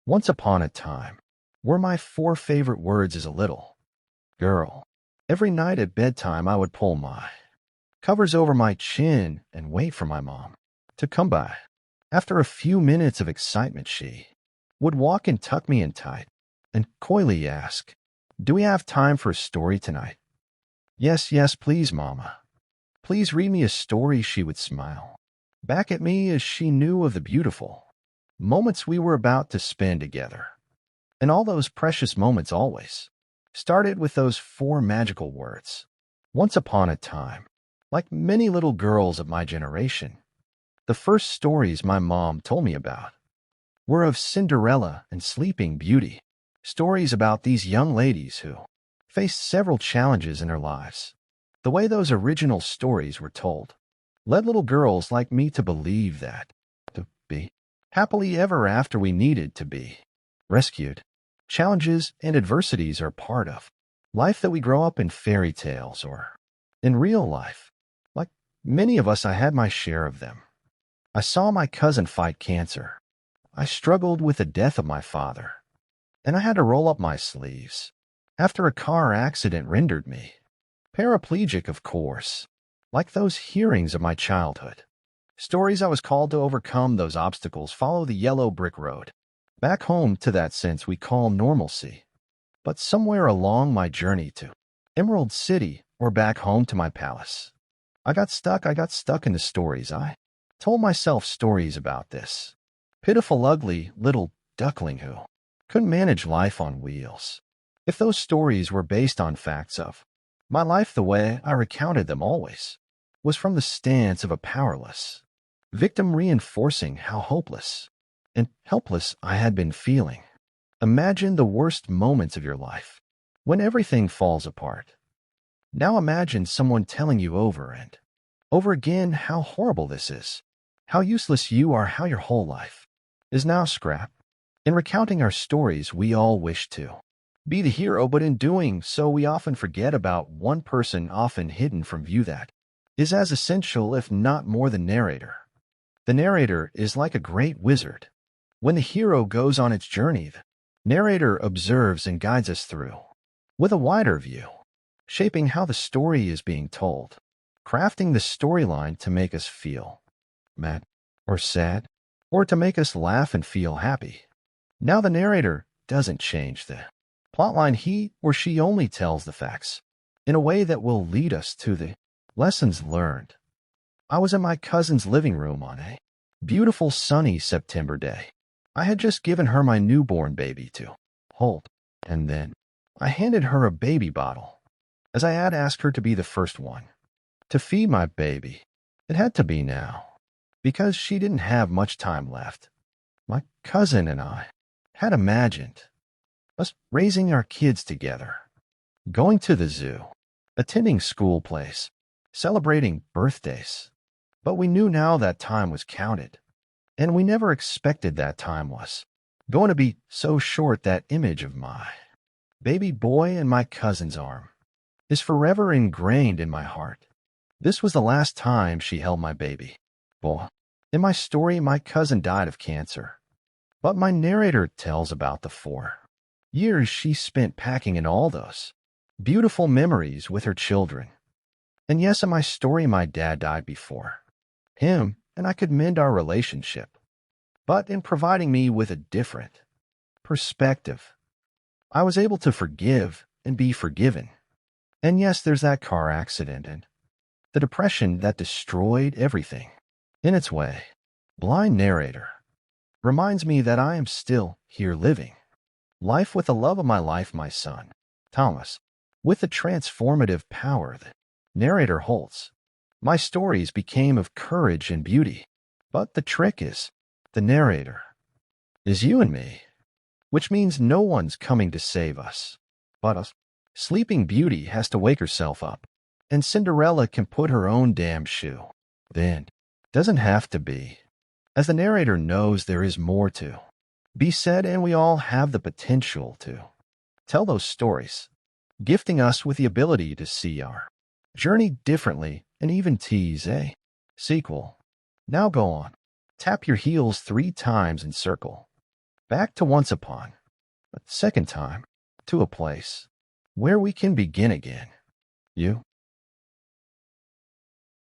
Once upon a time, were my four favorite words as a little girl. Every night at bedtime, I would pull my covers over my chin and wait for my mom to come by. After a few minutes of excitement, she would walk and tuck me in tight and coyly ask, "Do we have time for a story tonight?" "Yes, yes, please, Mama. Please read me a story," she would smile back at me as she knew of the beautiful moments we were about to spend together. And all those precious moments always started with those four magical words. Once upon a time, like many little girls of my generation, the first stories my mom told me about were of Cinderella and Sleeping Beauty, stories about these young ladies who faced several challenges in their lives. The way those original stories were told led little girls like me to believe that to be happily ever after we needed to be rescued. Challenges and adversities are part of life that we grow up in fairy tales or in real life. Like many of us, I had my share of them. I saw my cousin fight cancer. I struggled with the death of my father, and I had to roll up my sleeves after a car accident rendered me paraplegic, of course, like those hearings of my childhood. Stories I was called to overcome those obstacles, follow the yellow brick road back home to that sense we call normalcy. But somewhere along my journey to Emerald City or back home to my palace, I got stuck in the stories. I told myself stories about this pitiful, ugly little duckling who couldn't manage life on wheels. If those stories were based on facts of my life, the way I recounted them always was from the stance of a powerless victim, reinforcing how hopeless and helpless I had been feeling. Imagine the worst moments of your life, when everything falls apart. Now imagine someone telling you over and over again how horrible this is, how useless you are, how your whole life is now scrap. In recounting our stories, we all wish to be the hero, but in doing so, we often forget about one person often hidden from view that is as essential, if not more, the narrator. The narrator is like a great wizard. When the hero goes on its journey, the narrator observes and guides us through with a wider view, shaping how the story is being told, crafting the storyline to make us feel mad or sad, or to make us laugh and feel happy. Now the narrator doesn't change the plotline. He or she only tells the facts in a way that will lead us to the lessons learned. I was in my cousin's living room on a beautiful sunny September day. I had just given her my newborn baby to hold, and then I handed her a baby bottle, as I had asked her to be the first one to feed my baby. It had to be now, because she didn't have much time left. My cousin and I had imagined us raising our kids together, going to the zoo, attending school plays, celebrating birthdays. But we knew now that time was counted, and we never expected that time was going to be so short. That image of my baby boy in my cousin's arm is forever ingrained in my heart. This was the last time she held my baby boy. In my story, my cousin died of cancer, but my narrator tells about the 4 years she spent packing in all those beautiful memories with her children. And yes, in my story, my dad died before him, and I could mend our relationship. But in providing me with a different perspective, I was able to forgive and be forgiven. And yes, there's that car accident and the depression that destroyed everything in its way. Blind narrator reminds me that I am still here living life with the love of my life, my son, Thomas, with the transformative power that narrator holds. My stories became of courage and beauty, but the trick is, the narrator is you and me, which means no one's coming to save us but us. Sleeping Beauty has to wake herself up, and Cinderella can put her own damn shoe. Then, doesn't have to be, as the narrator knows there is more to be said, and we all have the potential to tell those stories, gifting us with the ability to see our journey differently and even tease a sequel. Now go on. Tap your heels 3 times and circle Back to once upon. But second time, to a place where we can begin again. You?